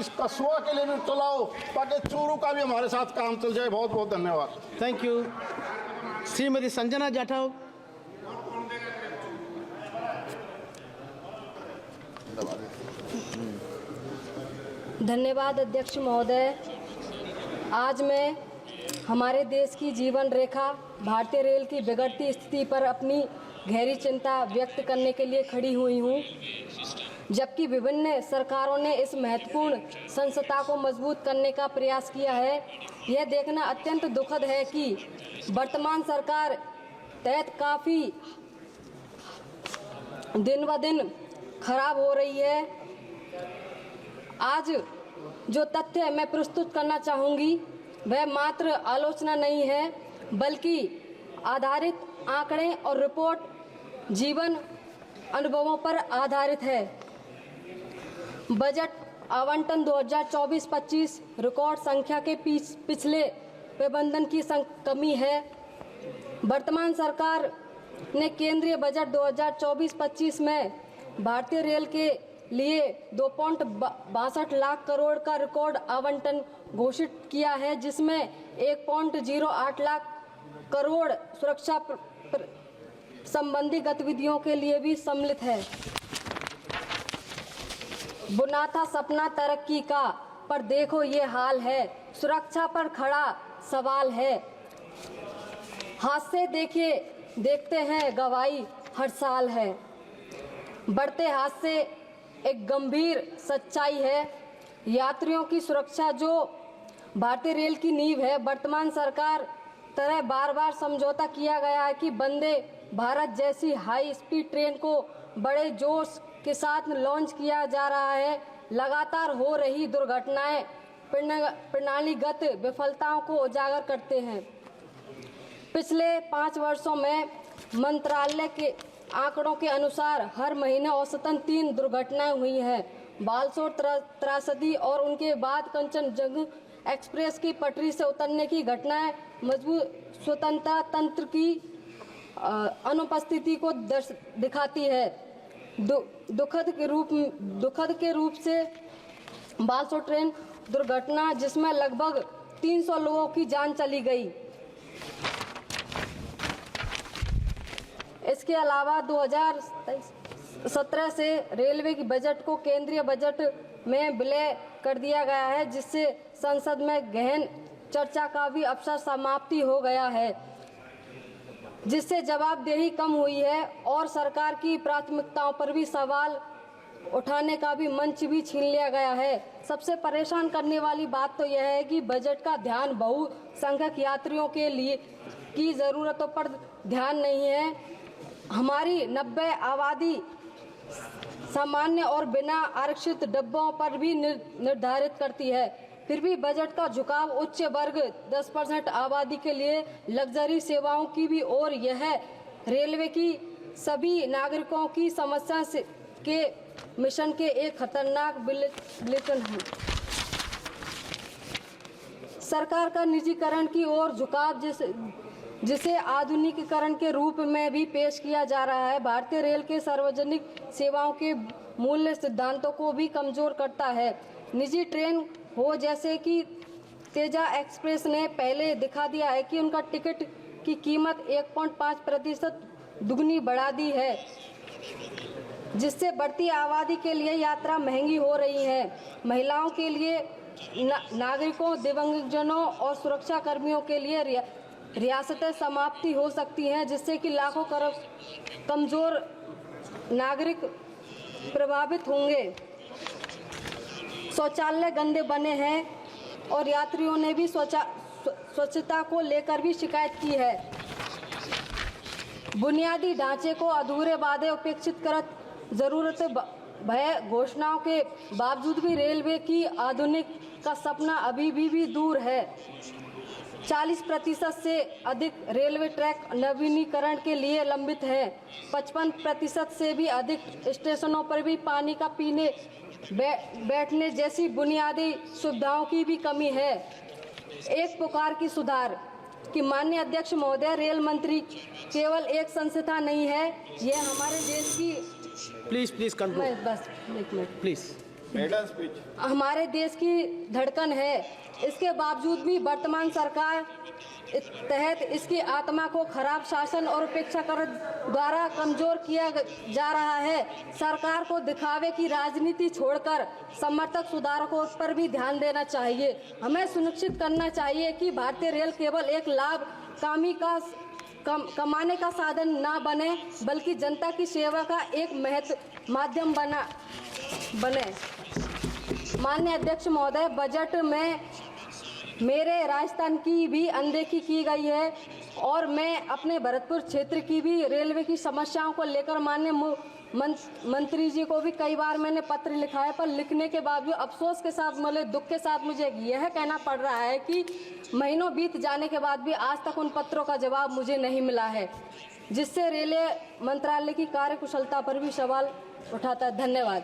इस कस्बा के लिए भी चलाओ ताकि चूरू का भी हमारे साथ काम चल जाए। बहुत बहुत धन्यवाद। Thank you. श्रीमती संजना जाटव। धन्यवाद अध्यक्ष महोदय। आज मैं हमारे देश की जीवन रेखा भारतीय रेल की बिगड़ती स्थिति पर अपनी गहरी चिंता व्यक्त करने के लिए खड़ी हुई हूँ। जबकि विभिन्न सरकारों ने इस महत्वपूर्ण संस्था को मजबूत करने का प्रयास किया है, यह देखना अत्यंत दुखद है कि वर्तमान सरकार तहत काफ़ी दिन ब दिन खराब हो रही है। आज जो तथ्य मैं प्रस्तुत करना चाहूँगी वह मात्र आलोचना नहीं है, बल्कि आधारित आंकड़े और रिपोर्ट जीवन अनुभवों पर आधारित है। बजट आवंटन 2024-25 रिकॉर्ड संख्या के पिछले प्रबंधन की कमी है। वर्तमान सरकार ने केंद्रीय बजट 2024-25 में भारतीय रेल के लिए 2.62 लाख करोड़ का रिकॉर्ड आवंटन घोषित किया है, जिसमें 1.08 लाख करोड़ सुरक्षा संबंधी गतिविधियों के लिए भी सम्मिलित है। बुना था सपना तरक्की का, पर देखो ये हाल है। सुरक्षा पर खड़ा सवाल है। हादसे देखते हैं गवाही हर साल है। बढ़ते हादसे एक गंभीर सच्चाई है। यात्रियों की सुरक्षा जो भारतीय रेल की नींव है, वर्तमान सरकार तरह बार बार समझौता किया गया है कि वंदे भारत जैसी हाई स्पीड ट्रेन को बड़े जोश के साथ लॉन्च किया जा रहा है। लगातार हो रही दुर्घटनाएं प्रणालीगत विफलताओं को उजागर करते हैं। पिछले 5 वर्षों में मंत्रालय के आंकड़ों के अनुसार हर महीने औसतन 3 दुर्घटनाएं हुई हैं। बालसोर त्रासदी और उनके बाद कंचनजंगा एक्सप्रेस की पटरी से उतरने की घटनाएं मजबूत स्वतंत्रता तंत्र की अनुपस्थिति को दिखाती है। दुखद के रूप से बालसोर ट्रेन दुर्घटना, जिसमें लगभग 300 लोगों की जान चली गई। इसके अलावा 2017 से रेलवे की बजट को केंद्रीय बजट में विलय कर दिया गया है, जिससे संसद में गहन चर्चा का भी अवसर समाप्ति हो गया है, जिससे जवाबदेही कम हुई है और सरकार की प्राथमिकताओं पर भी सवाल उठाने का भी मंच भी छीन लिया गया है। सबसे परेशान करने वाली बात तो यह है कि बजट का ध्यान बहुसंख्यक यात्रियों के लिए की ज़रूरतों पर ध्यान नहीं है। हमारी 90 आबादी सामान्य और बिना आरक्षित डब्बों पर भी निर्धारित करती है। फिर भी बजट का झुकाव उच्च वर्ग 10% आबादी के लिए लग्जरी सेवाओं की भी और यह रेलवे की सभी नागरिकों की समस्या के मिशन के एक खतरनाक विलेटन है। सरकार का निजीकरण की ओर झुकाव जिसे आधुनिकीकरण के रूप में भी पेश किया जा रहा है, भारतीय रेल के सार्वजनिक सेवाओं के मूल्य सिद्धांतों को भी कमजोर करता है। निजी ट्रेन हो जैसे कि तेजा एक्सप्रेस ने पहले दिखा दिया है कि उनका टिकट की कीमत 1.5% दुगनी बढ़ा दी है, जिससे बढ़ती आबादी के लिए यात्रा महंगी हो रही है। महिलाओं के लिए, नागरिकों, दिव्यांगजनों और सुरक्षा कर्मियों के लिए रियासतें समाप्ति हो सकती हैं, जिससे कि लाखों कमजोर नागरिक प्रभावित होंगे। शौचालय गंदे बने हैं और यात्रियों ने भी स्वच्छता को लेकर भी शिकायत की है। बुनियादी ढांचे को अधूरे वादे उपेक्षित कर जरूरत भय घोषणाओं के बावजूद भी रेलवे की आधुनिक का सपना अभी भी दूर है। 40% से अधिक रेलवे ट्रैक नवीनीकरण के लिए लंबित है। 55% से भी अधिक स्टेशनों पर भी पानी का पीने बैठने जैसी बुनियादी सुविधाओं की भी कमी है। एक पुकार की सुधार कि माननीय अध्यक्ष महोदय, रेल मंत्री केवल एक संस्था नहीं है, यह हमारे देश की प्लीज कंक्लूड। बस एक मिनट प्लीज। हमारे देश की धड़कन है। इसके बावजूद भी वर्तमान सरकार तहत इसकी आत्मा को खराब शासन और उपेक्षा कर द्वारा कमजोर किया जा रहा है। सरकार को दिखावे की राजनीति छोड़कर समर्थक सुधारकों पर भी ध्यान देना चाहिए। हमें सुनिश्चित करना चाहिए कि भारतीय रेल केवल एक लाभ कमाने का साधन ना बने, बल्कि जनता की सेवा का एक माध्यम बने। माननीय अध्यक्ष महोदय, बजट में मेरे राजस्थान की भी अनदेखी की गई है और मैं अपने भरतपुर क्षेत्र की भी रेलवे की समस्याओं को लेकर माननीय मंत्री जी को भी कई बार मैंने पत्र लिखा है, पर लिखने के बावजूद अफसोस के साथ, मतलब दुख के साथ मुझे यह कहना पड़ रहा है कि महीनों बीत जाने के बाद भी आज तक उन पत्रों का जवाब मुझे नहीं मिला है, जिससे रेलवे मंत्रालय की कार्यकुशलता पर भी सवाल उठाता है। धन्यवाद।